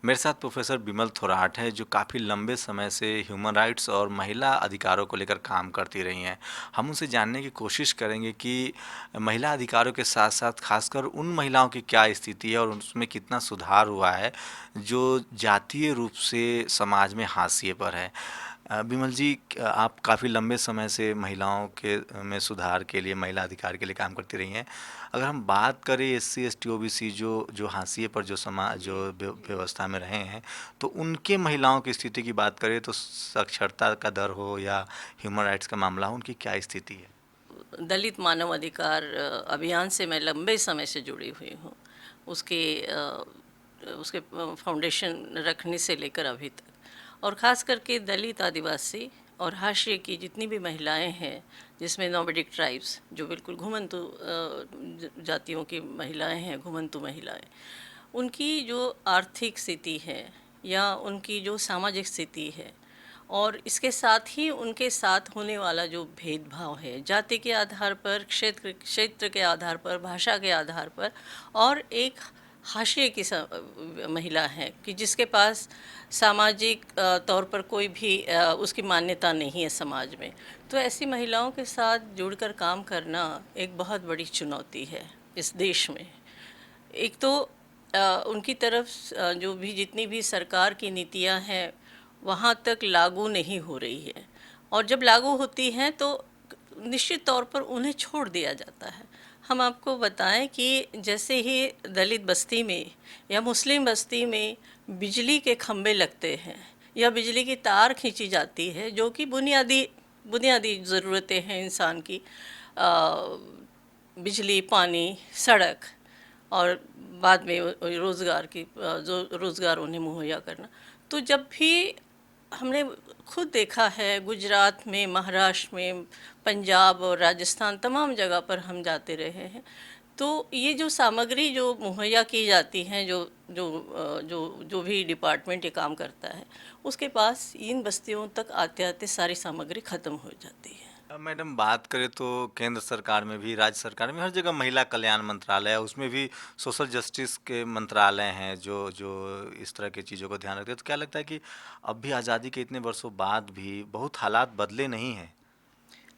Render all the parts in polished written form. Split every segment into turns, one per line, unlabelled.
मेरे साथ प्रोफेसर बिमल थोराट हैं जो काफ़ी लंबे समय से ह्यूमन राइट्स और महिला अधिकारों को लेकर काम करती रही हैं। हम उनसे जानने की कोशिश करेंगे कि महिला अधिकारों के साथ-साथ खासकर उन महिलाओं की क्या स्थिति है और उसमें कितना सुधार हुआ है जो जातीय रूप से समाज में हाशिए पर है। बिमल जी, आप काफ़ी लंबे समय से महिलाओं के में सुधार के लिए, महिला अधिकार के लिए काम करती रही हैं। अगर हम बात करें एससी, एसटी, ओबीसी जो जो हाशिए पर जो समाज जो व्यवस्था में रहे हैं, तो उनके महिलाओं की स्थिति की बात करें तो साक्षरता का दर हो या ह्यूमन राइट्स का मामला हो, उनकी क्या स्थिति है?
दलित मानव अधिकार अभियान से मैं लंबे समय से जुड़ी हुई हूँ। उसके उसके फाउंडेशन रखने से लेकर अभी तक, और ख़ास करके दलित, आदिवासी और हाशिए की जितनी भी महिलाएं हैं, जिसमें नोमैडिक ट्राइब्स जो बिल्कुल घुमंतु जातियों की महिलाएं हैं, घुमंतु महिलाएं, उनकी जो आर्थिक स्थिति है या उनकी जो सामाजिक स्थिति है, और इसके साथ ही उनके साथ होने वाला जो भेदभाव है जाति के आधार पर, क्षेत्र क्षेत्र के आधार पर, भाषा के आधार पर, और एक हाशिए की महिला है कि जिसके पास सामाजिक तौर पर कोई भी उसकी मान्यता नहीं है समाज में, तो ऐसी महिलाओं के साथ जुड़कर काम करना एक बहुत बड़ी चुनौती है इस देश में। एक तो उनकी तरफ जो भी जितनी भी सरकार की नीतियां हैं वहाँ तक लागू नहीं हो रही है, और जब लागू होती हैं तो निश्चित तौर पर उन्हें छोड़ दिया जाता है। हम आपको बताएं कि जैसे ही दलित बस्ती में या मुस्लिम बस्ती में बिजली के खंभे लगते हैं या बिजली की तार खींची जाती है, जो कि बुनियादी बुनियादी ज़रूरतें हैं इंसान की, बिजली, पानी, सड़क, और बाद में रोज़गार की जो रोज़गार उन्हें मुहैया करना। तो जब भी हमने खुद देखा है, गुजरात में, महाराष्ट्र में, पंजाब और राजस्थान, तमाम जगह पर हम जाते रहे हैं, तो ये जो सामग्री जो मुहैया की जाती हैं, जो जो जो जो भी डिपार्टमेंट ये काम करता है, उसके पास इन बस्तियों तक आते आते सारी सामग्री ख़त्म हो जाती है।
मैडम, बात करें तो केंद्र सरकार में भी, राज्य सरकार में, हर जगह महिला कल्याण मंत्रालय है, उसमें भी सोशल जस्टिस के मंत्रालय हैं जो जो इस तरह की चीज़ों को ध्यान रखते हैं। तो क्या लगता है कि अब भी आज़ादी के इतने वर्षों बाद भी बहुत हालात बदले नहीं हैं?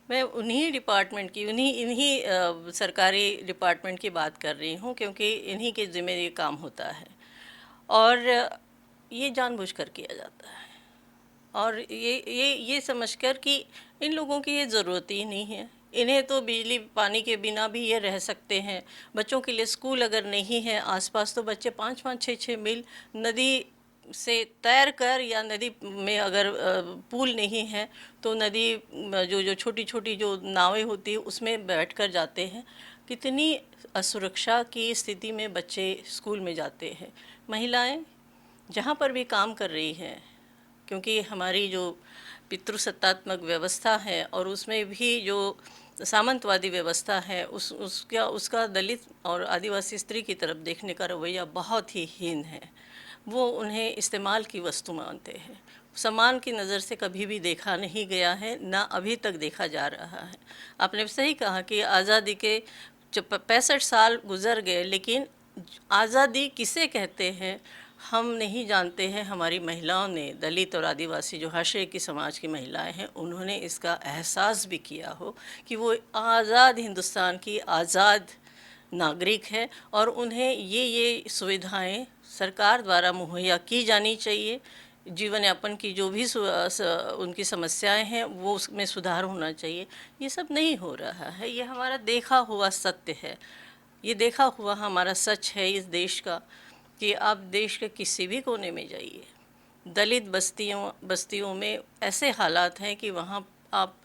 मैं उन्हीं डिपार्टमेंट की, उन्हीं इन्हीं सरकारी डिपार्टमेंट की बात कर रही हूँ, क्योंकि इन्हीं के ज़िम्मे ये काम होता है, और ये जानबूझकर किया जाता है, और ये समझकर कि इन लोगों की ये ज़रूरत ही नहीं है। इन्हें तो बिजली पानी के बिना भी ये रह सकते हैं। बच्चों के लिए स्कूल अगर नहीं है आसपास, तो बच्चे 5-5, 6-6 मील नदी से तैर कर, या नदी में अगर पुल नहीं है तो नदी जो जो छोटी छोटी जो नावें होती है उसमें बैठ कर जाते हैं। कितनी असुरक्षा की स्थिति में बच्चे स्कूल में जाते हैं। महिलाएं जहाँ पर भी काम कर रही हैं, क्योंकि हमारी जो पितृसत्तात्मक व्यवस्था है और उसमें भी जो सामंतवादी व्यवस्था है, उसका दलित और आदिवासी स्त्री की तरफ देखने का रवैया बहुत ही हीन है। वो उन्हें इस्तेमाल की वस्तु मानते हैं। सम्मान की नज़र से कभी भी देखा नहीं गया है, ना अभी तक देखा जा रहा है। आपने सही कहा कि आज़ादी के 65 साल गुजर गए, लेकिन आज़ादी किसे कहते हैं हम नहीं जानते हैं। हमारी महिलाओं ने, दलित और आदिवासी जो हाशिए की समाज की महिलाएं हैं, उन्होंने इसका एहसास भी किया हो कि वो आज़ाद हिंदुस्तान की आज़ाद नागरिक है, और उन्हें ये सुविधाएं सरकार द्वारा मुहैया की जानी चाहिए। जीवन यापन की जो भी उनकी समस्याएं हैं वो उसमें सुधार होना चाहिए। ये सब नहीं हो रहा है। ये हमारा देखा हुआ सत्य है, ये देखा हुआ हमारा सच है इस देश का, कि आप देश के किसी भी कोने में जाइए, दलित बस्तियों में ऐसे हालात हैं कि वहाँ आप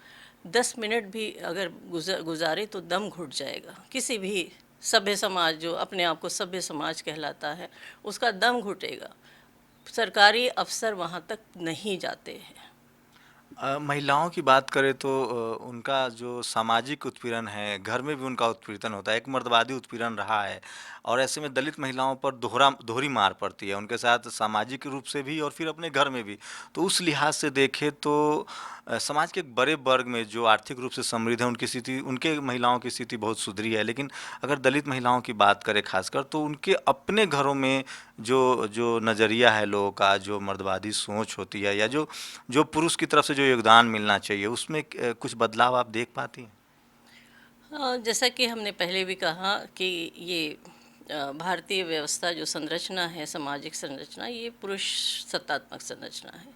10 मिनट भी अगर गुजारे तो दम घुट जाएगा। किसी भी सभ्य समाज, जो अपने आप को सभ्य समाज कहलाता है, उसका दम घुटेगा। सरकारी अफसर वहाँ तक नहीं जाते हैं।
महिलाओं की बात करें तो उनका जो सामाजिक उत्पीड़न है, घर में भी उनका उत्पीड़न होता है, एक मर्दवादी उत्पीड़न रहा है और ऐसे में दलित महिलाओं पर दोहरी मार पड़ती है, उनके साथ सामाजिक रूप से भी और फिर अपने घर में भी। तो उस लिहाज से देखें तो समाज के एक बड़े वर्ग में जो आर्थिक रूप से समृद्ध है, उनके महिलाओं की स्थिति बहुत सुधरी है। लेकिन अगर दलित महिलाओं की बात करें खासकर, तो उनके अपने घरों में जो जो नज़रिया है लोगों का, जो मर्दवादी सोच होती है या जो जो पुरुष की तरफ से जो योगदान मिलना चाहिए, उसमें कुछ बदलाव आप देख पाती हैं?
जैसा कि हमने पहले भी कहा कि ये भारतीय व्यवस्था जो संरचना है, सामाजिक संरचना, ये पुरुष सत्तात्मक संरचना है।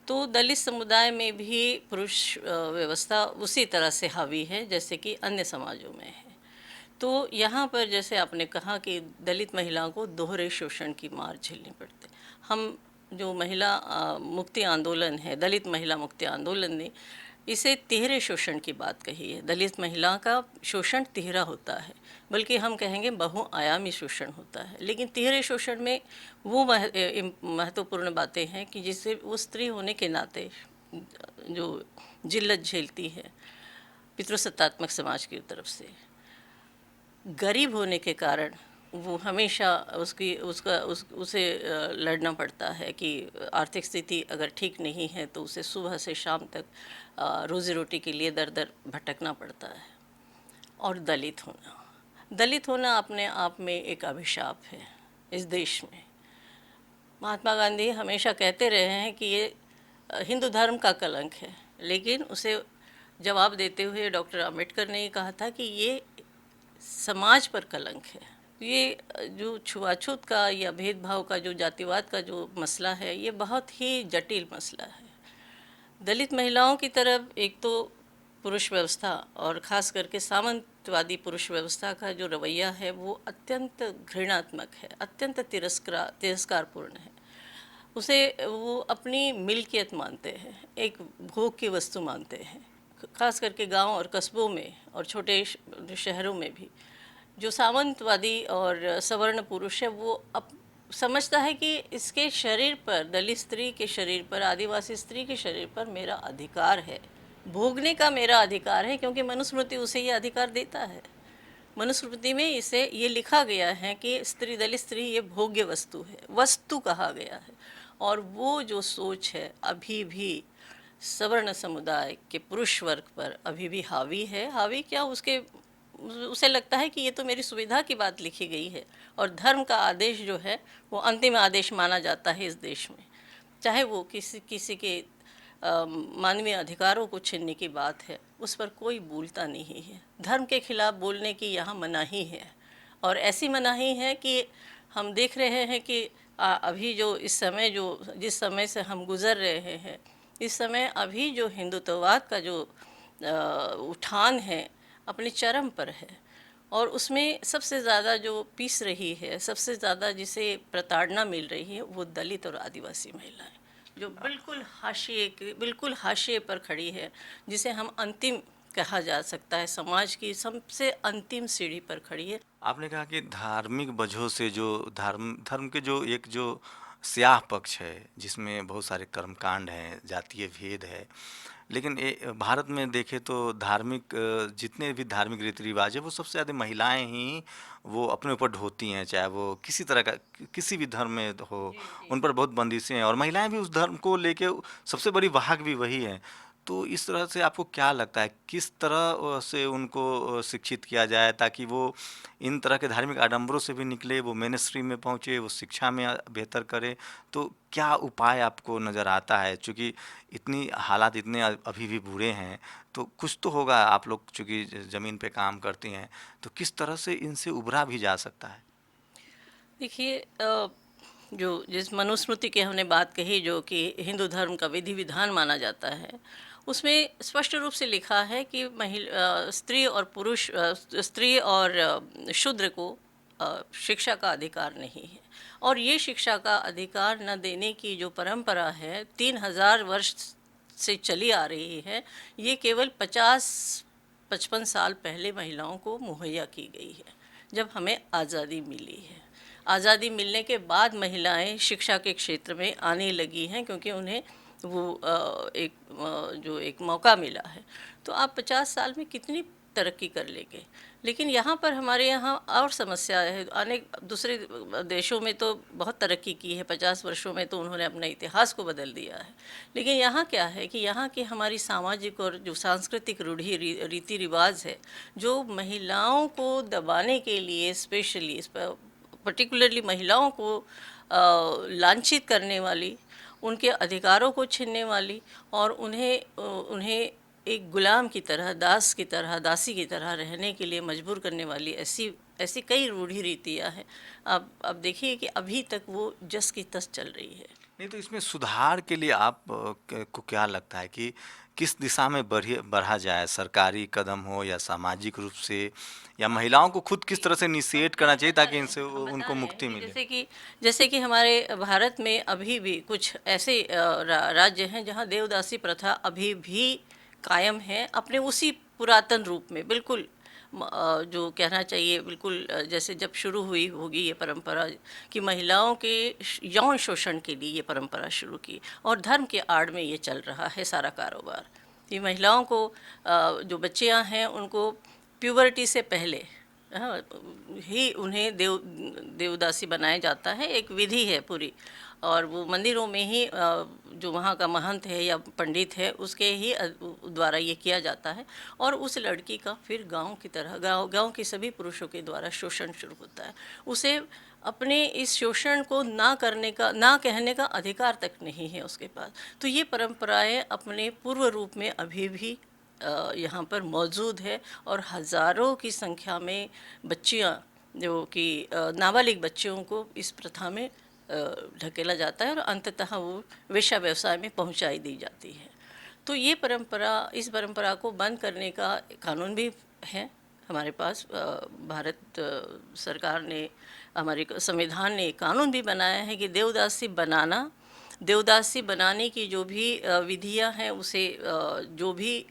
तो दलित समुदाय में भी पुरुष व्यवस्था उसी तरह से हावी है जैसे कि अन्य समाजों में है। तो यहाँ पर जैसे आपने कहा कि दलित महिलाओं को दोहरे शोषण की मार झेलनी पड़ती है। हम जो महिला मुक्ति आंदोलन है, दलित महिला मुक्ति आंदोलन ने इसे तिहरे शोषण की बात कही है। दलित महिला का शोषण तिहरा होता है, बल्कि हम कहेंगे बहुआयामी शोषण होता है। लेकिन तिहरे शोषण में वो महत्वपूर्ण बातें हैं कि जिससे वो स्त्री होने के नाते जो जिल्लत झेलती है पितृसत्तात्मक समाज की तरफ से, गरीब होने के कारण वो हमेशा उसे लड़ना पड़ता है कि आर्थिक स्थिति अगर ठीक नहीं है तो उसे सुबह से शाम तक रोज़ी रोटी के लिए दर दर भटकना पड़ता है। और दलित होना अपने आप में एक अभिशाप है इस देश में। महात्मा गांधी हमेशा कहते रहे हैं कि ये हिंदू धर्म का कलंक है, लेकिन उसे जवाब देते हुए डॉक्टर अम्बेडकर ने कहा था कि ये समाज पर कलंक है। ये जो छुआछूत का या भेदभाव का, जो जातिवाद का जो मसला है, ये बहुत ही जटिल मसला है। दलित महिलाओं की तरफ एक तो पुरुष व्यवस्था और ख़ास करके सामंतवादी पुरुष व्यवस्था का जो रवैया है वो अत्यंत घृणात्मक है, अत्यंत तिरस्कारपूर्ण है। उसे वो अपनी मिल्कियत मानते हैं, एक भोग की वस्तु मानते हैं। ख़ास करके गांव और कस्बों में और छोटे शहरों में भी जो सामंतवादी और सवर्ण पुरुष है वो अब समझता है कि इसके शरीर पर, दलित स्त्री के शरीर पर, आदिवासी स्त्री के शरीर पर मेरा अधिकार है, भोगने का मेरा अधिकार है, क्योंकि मनुस्मृति उसे ये अधिकार देता है। मनुस्मृति में इसे ये लिखा गया है कि स्त्री, दलित स्त्री ये भोग्य वस्तु है, वस्तु कहा गया है। और वो जो सोच है अभी भी सवर्ण समुदाय के पुरुष वर्ग पर अभी भी हावी है। हावी क्या, उसे लगता है कि ये तो मेरी सुविधा की बात लिखी गई है, और धर्म का आदेश जो है वो अंतिम आदेश माना जाता है इस देश में। चाहे वो किसी के मानवीय अधिकारों को छीनने की बात है, उस पर कोई बोलता नहीं है। धर्म के खिलाफ बोलने की यहाँ मनाही है, और ऐसी मनाही है कि हम देख रहे हैं कि अभी जो जिस समय से हम गुज़र रहे हैं, इस समय अभी जो हिंदुत्ववाद का जो उठान है अपने चरम पर है। और उसमें सबसे ज़्यादा जो पीस रही है, सबसे ज़्यादा जिसे प्रताड़ना मिल रही है, वो दलित और आदिवासी महिलाएं, जो बिल्कुल हाशिए पर खड़ी है, जिसे हम अंतिम कहा जा सकता है, समाज की सबसे अंतिम सीढ़ी पर खड़ी है।
आपने कहा कि धार्मिक वजहों से जो धर्म के जो स्याह पक्ष है, जिसमें बहुत सारे कर्मकांड हैं, जातीय भेद है। लेकिन भारत में देखें तो जितने भी धार्मिक रीति रिवाज है, वो सबसे ज़्यादा महिलाएं ही वो अपने ऊपर ढोती हैं, चाहे वो किसी तरह का किसी भी धर्म में हो।
जी जी।
उन पर बहुत बंदिशें हैं और महिलाएं भी उस धर्म को लेके सबसे बड़ी वाहक भी वही है। तो इस तरह से आपको क्या लगता है, किस तरह से उनको शिक्षित किया जाए ताकि वो इन तरह के धार्मिक आडंबरों से भी निकले, वो मेन स्ट्रीम में पहुँचे, वो शिक्षा में बेहतर करे? तो क्या उपाय आपको नज़र आता है? चूँकि इतनी हालात इतने अभी भी बुरे हैं, तो कुछ तो होगा। आप लोग चूँकि ज़मीन पे काम करती हैं, तो किस तरह से इनसे उभरा भी जा सकता है?
देखिए, जो जिस मनुस्मृति की हमने बात कही, जो कि हिंदू धर्म का विधि विधान माना जाता है, उसमें स्पष्ट रूप से लिखा है कि स्त्री और शूद्र को शिक्षा का अधिकार नहीं है। और ये शिक्षा का अधिकार न देने की जो परंपरा है 3000 वर्ष से चली आ रही है, ये केवल 50-55 साल पहले महिलाओं को मुहैया की गई है, जब हमें आज़ादी मिली है। आज़ादी मिलने के बाद महिलाएं शिक्षा के क्षेत्र में आने लगी हैं, क्योंकि उन्हें वो जो एक मौका मिला है, तो आप 50 साल में कितनी तरक्की कर लेंगे। लेकिन यहाँ पर हमारे यहाँ और समस्या है। अनेक दूसरे देशों में तो बहुत तरक्की की है, 50 वर्षों में तो उन्होंने अपने इतिहास को बदल दिया है। लेकिन यहाँ क्या है कि यहाँ की हमारी सामाजिक और जो सांस्कृतिक रूढ़ी रीति रिवाज है, जो महिलाओं को दबाने के लिए स्पेशली पर्टिकुलरली महिलाओं को लांछित करने वाली, उनके अधिकारों को छीनने वाली और उन्हें एक गुलाम की तरह, दास की तरह, दासी की तरह रहने के लिए मजबूर करने वाली ऐसी ऐसी कई रूढ़ी रीतियाँ हैं। अब देखिए कि अभी तक वो जस की तस चल रही है।
नहीं, तो इसमें सुधार के लिए आप को क्या लगता है कि किस दिशा में बढ़ा जाए? सरकारी कदम हो या सामाजिक रूप से, या महिलाओं को खुद किस तरह से इनिशिएट करना चाहिए ताकि इनसे
हम बता
उनको
रहे हैं
मुक्ति
कि
मिले?
जैसे कि हमारे भारत में अभी भी कुछ ऐसे राज्य हैं जहाँ देवदासी प्रथा अभी भी कायम है, अपने उसी पुरातन रूप में बिल्कुल। जो कहना चाहिए बिल्कुल, जैसे जब शुरू हुई होगी ये परंपरा, कि महिलाओं के यौन शोषण के लिए ये परंपरा शुरू की, और धर्म के आड़ में ये चल रहा है सारा कारोबार। कि महिलाओं को, जो बच्चियां हैं उनको प्यूबर्टी से पहले, हाँ, ही उन्हें देवदासी बनाया जाता है। एक विधि है पूरी, और वो मंदिरों में ही जो वहाँ का महंत है या पंडित है उसके ही द्वारा ये किया जाता है। और उस लड़की का फिर गांव की तरह, गांव के सभी पुरुषों के द्वारा शोषण शुरू होता है। उसे अपने इस शोषण को ना करने का, ना कहने का अधिकार तक नहीं है उसके पास। तो ये परंपराएं अपने पूर्व रूप में अभी भी यहाँ पर मौजूद है, और हज़ारों की संख्या में बच्चियाँ, जो कि नाबालिग बच्चियों को इस प्रथा में ढकेला जाता है और अंततः वो वेश्या व्यवसाय में पहुंचाई दी जाती है। तो ये परंपरा, इस परंपरा को बंद करने का कानून भी है हमारे पास। भारत सरकार ने, हमारे संविधान ने कानून भी बनाया है कि देवदासी बनाने की जो भी विधियां हैं उसे जो भी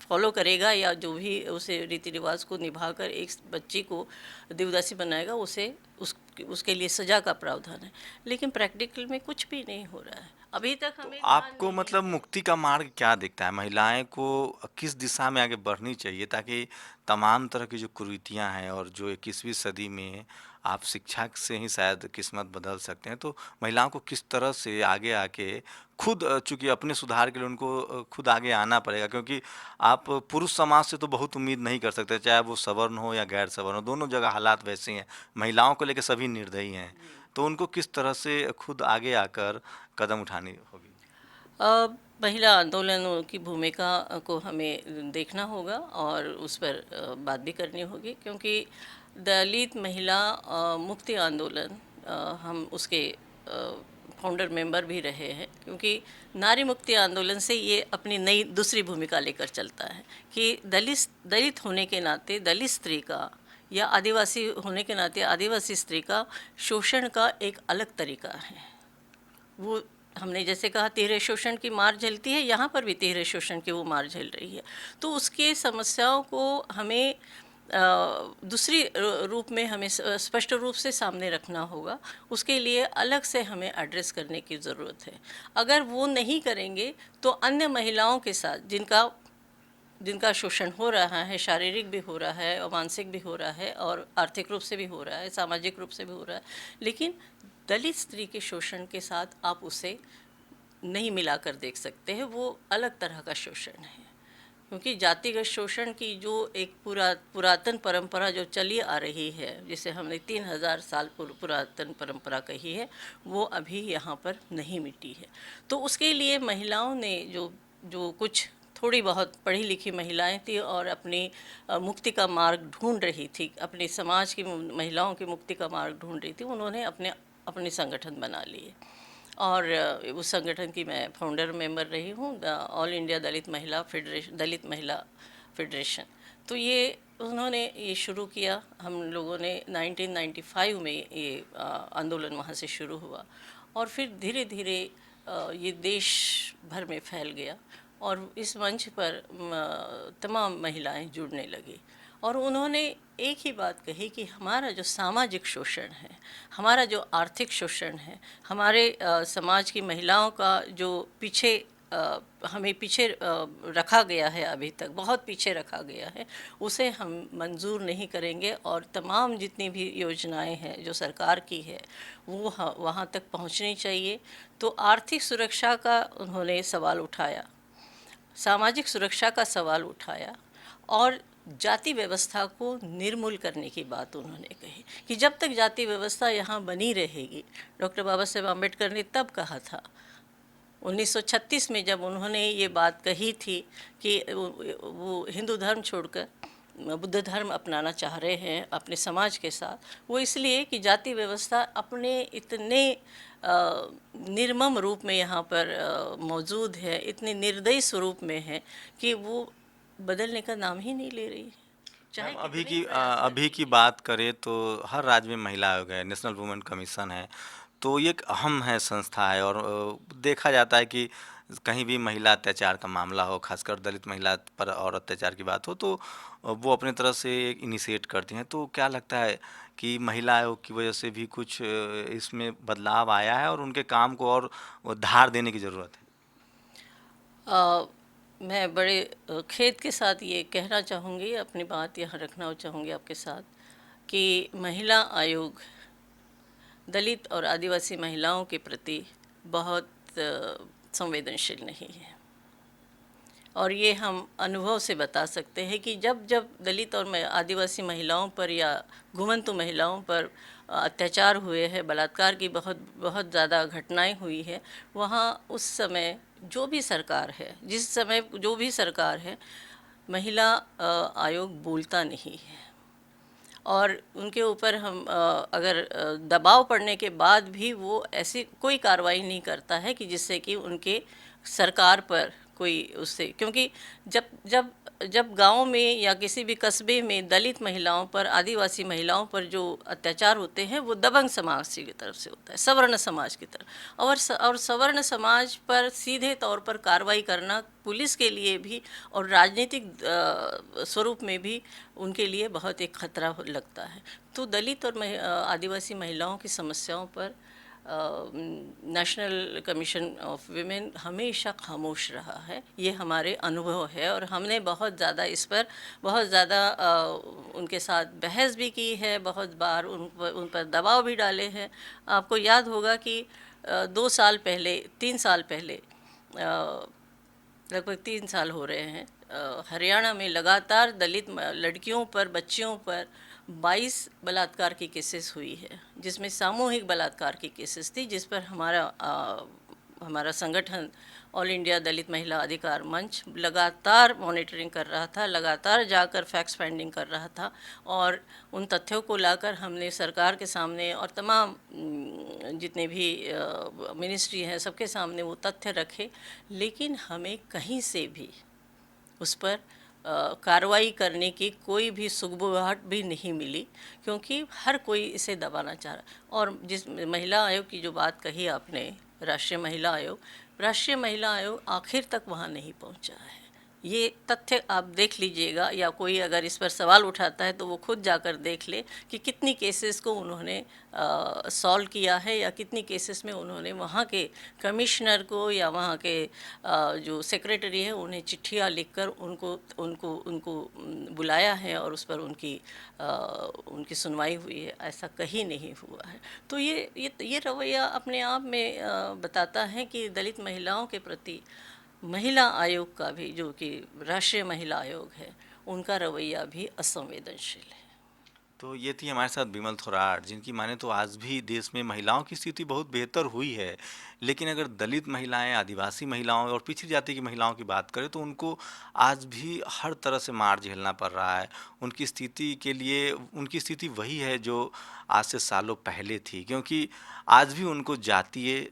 फॉलो करेगा या जो भी उसे रीति रिवाज को निभाकर एक बच्ची को देवदासी बनाएगा, उसके लिए सज़ा का प्रावधान है। लेकिन प्रैक्टिकल में कुछ भी नहीं हो रहा है अभी तक,
तो
हमें ध्यान
आपको
नहीं
मतलब
है।
मुक्ति का मार्ग क्या दिखता है? महिलाएं को किस दिशा में आगे बढ़नी चाहिए ताकि तमाम तरह की जो कुरीतियां हैं, और जो 21वीं सदी में आप शिक्षा से ही शायद किस्मत बदल सकते हैं, तो महिलाओं को किस तरह से आगे आके खुद, चूंकि अपने सुधार के लिए उनको खुद आगे आना पड़ेगा, क्योंकि आप पुरुष समाज से तो बहुत उम्मीद नहीं कर सकते, चाहे वो सवर्ण हो या गैर सवर्ण हो, दोनों जगह हालात वैसे ही हैं। महिलाओं को लेकर सभी निर्दयी हैं। तो उनको किस तरह से खुद आगे आकर कदम उठानी होगी?
महिला आंदोलनों की भूमिका को हमें देखना होगा और उस पर बात भी करनी होगी, क्योंकि दलित महिला मुक्ति आंदोलन, हम उसके फाउंडर मेंबर भी रहे हैं। क्योंकि नारी मुक्ति आंदोलन से ये अपनी नई दूसरी भूमिका लेकर चलता है कि दलित होने के नाते दलित स्त्री का, या आदिवासी होने के नाते आदिवासी स्त्री का शोषण का एक अलग तरीका है। वो, हमने जैसे कहा तिहरे शोषण की मार झेलती है, यहाँ पर भी तिहरे शोषण की वो मार झेल रही है। तो उसके समस्याओं को हमें दूसरी रूप में हमें स्पष्ट रूप से सामने रखना होगा। उसके लिए अलग से हमें एड्रेस करने की ज़रूरत है। अगर वो नहीं करेंगे तो अन्य महिलाओं के साथ जिनका शोषण हो रहा है, शारीरिक भी हो रहा है और मानसिक भी हो रहा है और आर्थिक रूप से भी हो रहा है, सामाजिक रूप से भी हो रहा है, लेकिन दलित स्त्री के शोषण के साथ आप उसे नहीं मिलाकर देख सकते हैं। वो अलग तरह का शोषण है, क्योंकि जातिगत शोषण की जो एक पुरातन परंपरा जो चली आ रही है, जिसे हमने 3000 साल पुरातन परंपरा कही है, वो अभी यहाँ पर नहीं मिटी है। तो उसके लिए महिलाओं ने जो जो कुछ थोड़ी बहुत पढ़ी लिखी महिलाएं थी और अपनी मुक्ति का मार्ग ढूंढ रही थी, अपने समाज की महिलाओं की मुक्ति का मार्ग ढूंढ रही थी, उन्होंने अपने संगठन बना लिए। और उस संगठन की मैं फाउंडर मेंबर रही हूँ, द ऑल इंडिया दलित महिला फेडरेशन। तो ये उन्होंने ये शुरू किया, हम लोगों ने 1995 में ये आंदोलन वहाँ से शुरू हुआ, और फिर धीरे धीरे ये देश भर में फैल गया, और इस मंच पर तमाम महिलाएं जुड़ने लगी। और उन्होंने एक ही बात कही कि हमारा जो सामाजिक शोषण है, हमारा जो आर्थिक शोषण है, हमारे समाज की महिलाओं का जो पीछे हमें पीछे रखा गया है, अभी तक बहुत पीछे रखा गया है, उसे हम मंजूर नहीं करेंगे। और तमाम जितनी भी योजनाएं हैं जो सरकार की है वो वहाँ तक पहुँचनी चाहिए। तो आर्थिक सुरक्षा का उन्होंने सवाल उठाया, सामाजिक सुरक्षा का सवाल उठाया, और जाति व्यवस्था को निर्मूल करने की बात उन्होंने कही कि जब तक जाति व्यवस्था यहाँ बनी रहेगी, डॉक्टर बाबा साहेब आम्बेडकर ने तब कहा था 1936 में, जब उन्होंने ये बात कही थी कि वो हिंदू धर्म छोड़कर बुद्ध धर्म अपनाना चाह रहे हैं अपने समाज के साथ, वो इसलिए कि जाति व्यवस्था अपने इतने निर्मम रूप में यहाँ पर मौजूद है, इतने निर्दयी स्वरूप में है कि वो बदलने का नाम ही नहीं ले रही है, चाहे
मैम
कितने ही प्रयास कर
अभी की
लीजिए।
बात करें तो हर राज्य में महिला आयोग है, नेशनल वुमेन कमीशन है। तो ये एक अहम है संस्था है, और देखा जाता है कि कहीं भी महिला अत्याचार का मामला हो, खासकर दलित महिला पर और अत्याचार की बात हो, तो वो अपनी तरफ से इनिशिएट करती हैं। तो क्या लगता है कि महिला आयोग की वजह से भी कुछ इसमें बदलाव आया है और उनके काम को और धार देने की ज़रूरत है?
अ, मैं बड़े खेद के साथ ये कहना चाहूँगी, अपनी बात यहाँ रखना चाहूँगी आपके साथ, कि महिला आयोग दलित और आदिवासी महिलाओं के प्रति बहुत संवेदनशील नहीं है। और ये हम अनुभव से बता सकते हैं कि जब जब दलित और आदिवासी महिलाओं पर या घुमंतु महिलाओं पर अत्याचार हुए हैं, बलात्कार की बहुत बहुत ज़्यादा घटनाएं हुई है, वहाँ उस समय जो भी सरकार है, जिस समय जो भी सरकार है, महिला आयोग बोलता नहीं है। और उनके ऊपर हम अगर दबाव पड़ने के बाद भी वो ऐसी कोई कार्रवाई नहीं करता है कि जिससे कि उनके सरकार पर कोई उससे, क्योंकि जब जब जब गाँव में या किसी भी कस्बे में दलित महिलाओं पर, आदिवासी महिलाओं पर जो अत्याचार होते हैं वो दबंग समाज की तरफ से होता है, सवर्ण समाज की तरफ। और सवर्ण समाज पर सीधे तौर पर कार्रवाई करना पुलिस के लिए भी और राजनीतिक स्वरूप में भी उनके लिए बहुत एक खतरा लगता है। तो दलित और आदिवासी महिलाओं की समस्याओं पर नेशनल कमीशन ऑफ वुमेन हमेशा खामोश रहा है, ये हमारे अनुभव है। और हमने बहुत ज़्यादा इस पर बहुत ज़्यादा उनके साथ बहस भी की है, बहुत बार उन पर दबाव भी डाले हैं। आपको याद होगा कि 2 साल पहले, 3 साल पहले, लगभग 3 साल हो रहे हैं, हरियाणा में लगातार दलित लड़कियों पर, बच्चियों पर 22 बलात्कार की केसेस हुई है, जिसमें सामूहिक बलात्कार की केसेस थी, जिस पर हमारा संगठन ऑल इंडिया दलित महिला अधिकार मंच लगातार मॉनिटरिंग कर रहा था, लगातार जाकर फैक्ट्स फाइंडिंग कर रहा था। और उन तथ्यों को लाकर हमने सरकार के सामने और तमाम जितने भी मिनिस्ट्री हैं सबके सामने वो तथ्य रखे, लेकिन हमें कहीं से भी उस पर कार्रवाई करने की कोई भी सुगबुगाहट भी नहीं मिली, क्योंकि हर कोई इसे दबाना चाह रहा। और जिस महिला आयोग की जो बात कही आपने, राष्ट्रीय महिला आयोग आखिर तक वहाँ नहीं पहुँचा है। ये तथ्य आप देख लीजिएगा, या कोई अगर इस पर सवाल उठाता है तो वो खुद जाकर देख ले कि कितनी केसेस को उन्होंने सॉल्व किया है, या कितनी केसेस में उन्होंने वहाँ के कमिश्नर को या वहाँ के जो सेक्रेटरी है उन्हें चिट्ठियाँ लिखकर उनको उनको उनको बुलाया है और उस पर उनकी सुनवाई हुई है। ऐसा कहीं नहीं हुआ है। तो ये रवैया अपने आप में बताता है कि दलित महिलाओं के प्रति महिला आयोग का भी, जो कि राष्ट्रीय महिला आयोग है, उनका रवैया भी असंवेदनशील है।
तो ये थी हमारे साथ बिमल थोराट, जिनकी माने तो आज भी देश में महिलाओं की स्थिति बहुत बेहतर हुई है। लेकिन अगर दलित महिलाएं, आदिवासी महिलाओं और पिछड़ी जाति की महिलाओं की बात करें तो उनको आज भी हर तरह से मार झेलना पड़ रहा है। उनकी स्थिति के लिए उनकी स्थिति वही है जो आज से सालों पहले थी, क्योंकि आज भी उनको जातीय,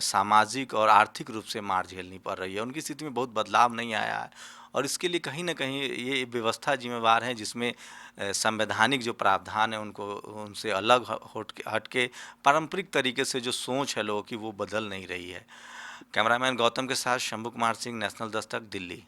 सामाजिक और आर्थिक रूप से मार झेलनी पड़ रही है। उनकी स्थिति में बहुत बदलाव नहीं आया है, और इसके लिए कहीं न कहीं ये व्यवस्था जिम्मेवार है, जिसमें संवैधानिक जो प्रावधान है उनको उनसे अलग हट के पारंपरिक तरीके से जो सोच है लोगों की वो बदल नहीं रही है। कैमरामैन गौतम के साथ शंभू कुमार सिंह, नेशनल दस्तक, दिल्ली।